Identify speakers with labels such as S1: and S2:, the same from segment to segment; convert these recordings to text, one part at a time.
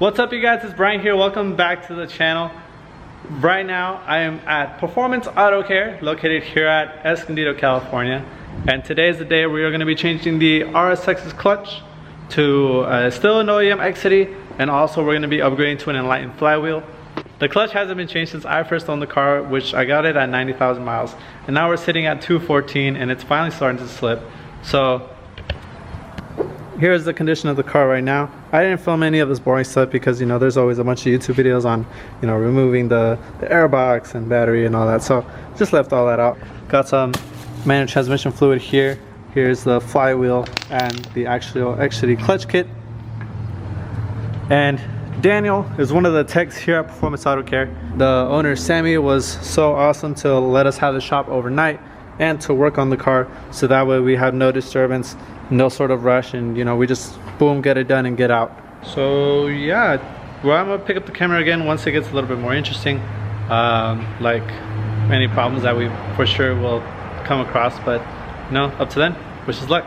S1: What's up, you guys? It's Brian here. Welcome back to the channel. Right now I am at Performance Auto Care, located here at Escondido, California, and today is the day we are going to be changing the RS Texas clutch to still an OEM XCity, and also we're going to be upgrading to an Enlightened flywheel. The clutch hasn't been changed since I first owned the car, which I got it at 90,000 miles, and now we're sitting at 214 and it's finally starting to slip. So here's the condition of the car right now. I didn't film any of this boring stuff because, you know, there's always a bunch of YouTube videos on, you know, removing the airbox and battery and all that. So just left all that out. Got some manual transmission fluid here. Here's the flywheel and the actual XCity clutch kit. And Daniel is one of the techs here at Performance Auto Care. The owner, Sammy, was so awesome to let us have the shop overnight and to work on the car, so that way we have no disturbance, no sort of rush, and you know, we just boom, get it done and get out. So yeah, well, I'm gonna pick up the camera again once it gets a little bit more interesting, like any problems that we for sure will come across, but you know, up to then, wish us luck.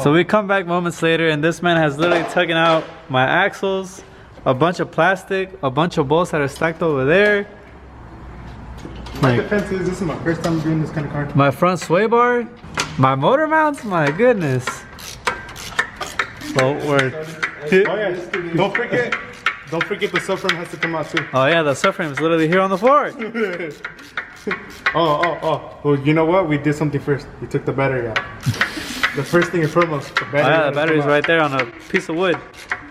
S1: So we come back moments later and this man has literally taken out my axles, a bunch of plastic, a bunch of bolts that are stacked over there.
S2: My defense is this is my first time doing this kind of car.
S1: My front sway bar, my motor mounts, my goodness. So we're
S2: Oh yeah, don't forget the subframe has to come out too.
S1: oh yeah, the subframe is literally here on the floor.
S2: Oh. Well, you know what? We did something first. We took the battery out. The first thing and foremost, the battery.
S1: Oh yeah, the battery's right there on a piece of wood.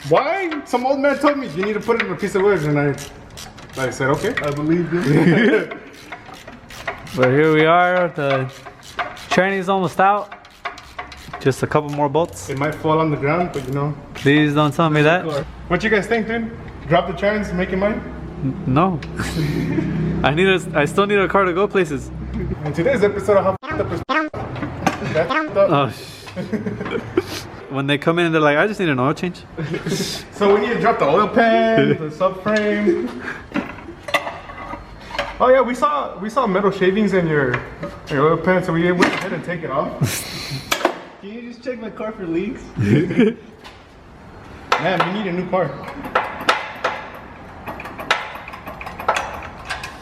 S2: Why? Some old man told me you need to put it in a piece of wood, and I said okay. I believe you.
S1: But here we are, the tranny's almost out. Just a couple more bolts.
S2: It might fall on the ground, but you know.
S1: Please don't tell me that.
S2: What you guys think, dude? Drop the trans, make it mine?
S1: No. I still need a car to go places.
S2: In today's episode of How Up Is That's Up.
S1: Oh, when they come in, they're like, I just need an oil change.
S2: So we need to drop the oil pan, the subframe. Oh yeah, we saw metal shavings in your oil pan, so we went ahead and take it off.
S3: Can you just check my car for leaks?
S2: Man, we need a new car.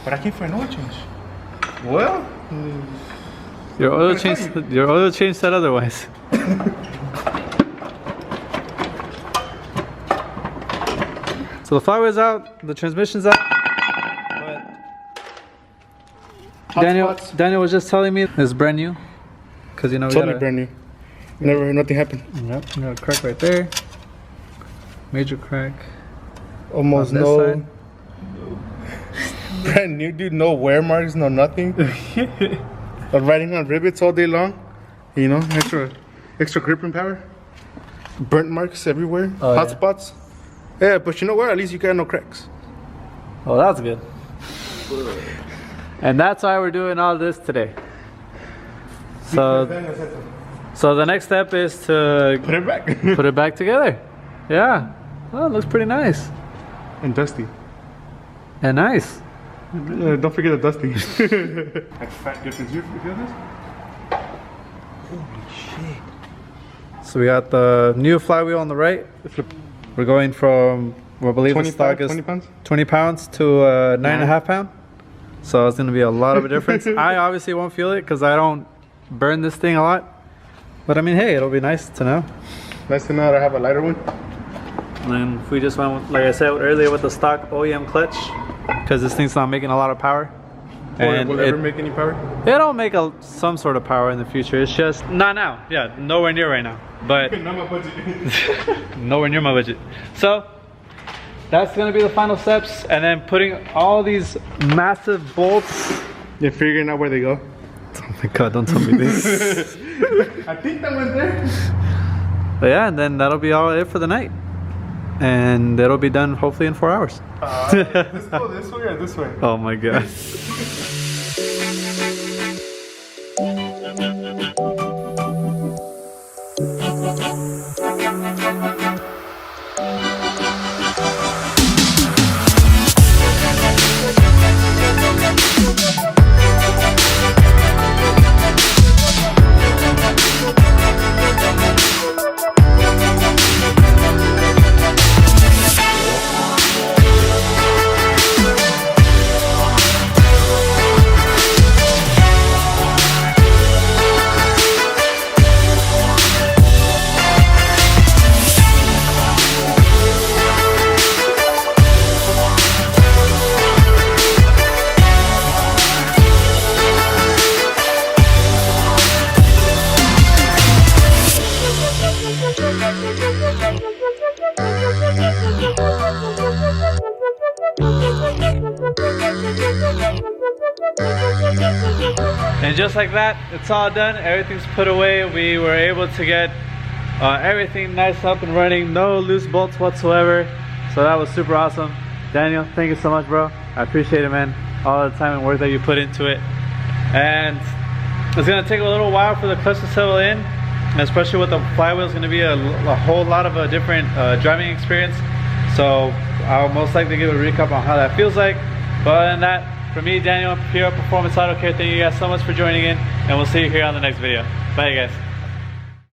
S2: But I came for an oil change. Well,
S1: Your oil change said otherwise. So the flywheel's out, the transmission's out. Daniel was just telling me it's brand new, because you know we
S2: totally brand new. Nothing happened.
S1: Yep, we got a crack right there. Major crack.
S2: Almost
S1: on this
S2: no.
S1: side.
S2: Brand new, dude. No wear marks, no nothing. Riding on rivets all day long. You know, extra gripping power. Burnt marks everywhere.
S1: Oh,
S2: Hot
S1: yeah.
S2: spots. Yeah, but you know what? At least you got no cracks.
S1: Oh, that's good. And that's why we're doing all this today. So the next step is to
S2: Put it back.
S1: put it back together. Yeah. Well, it looks pretty nice.
S2: And dusty.
S1: And nice.
S2: Don't forget the dusty. That's fat difference. You feel this? Holy shit.
S1: So we got the new flywheel on the right. We're going from, I believe the stock is
S2: 20 pounds?
S1: 20 pounds to 9.5 pounds. So it's going to be a lot of a difference. I obviously won't feel it because I don't burn this thing a lot. But I mean, hey, it'll be nice to know.
S2: Nice to know that I have a lighter one.
S1: And then if we just went, with, like I said earlier, with the stock OEM clutch, because this thing's not making a lot of power.
S2: And will it ever make any power?
S1: It'll make some sort of power in the future. It's just not now. Yeah, nowhere near right now. But
S2: Not my budget.
S1: nowhere near my budget. So that's gonna be the final steps, and then putting all these massive bolts.
S2: You're figuring out where they go.
S1: Oh my god, don't tell me this.
S2: I think that went there.
S1: But yeah, and then that'll be all it for the night. And it'll be done hopefully in 4 hours.
S2: Let's go this way or this way?
S1: Oh my god. And just like that, it's all done. Everything's put away. We were able to get everything nice up and running. No loose bolts whatsoever. So that was super awesome. Daniel, thank you so much, bro. I appreciate it, man. All the time and work that you put into it. And it's gonna take a little while for the clutch to settle in, and especially with the flywheel, it's gonna be a whole lot of a different driving experience. So I'll most likely give a recap on how that feels like. But other than that, for me, Daniel, here at Performance Auto Care, thank you guys so much for joining in, and we'll see you here on the next video. Bye, guys.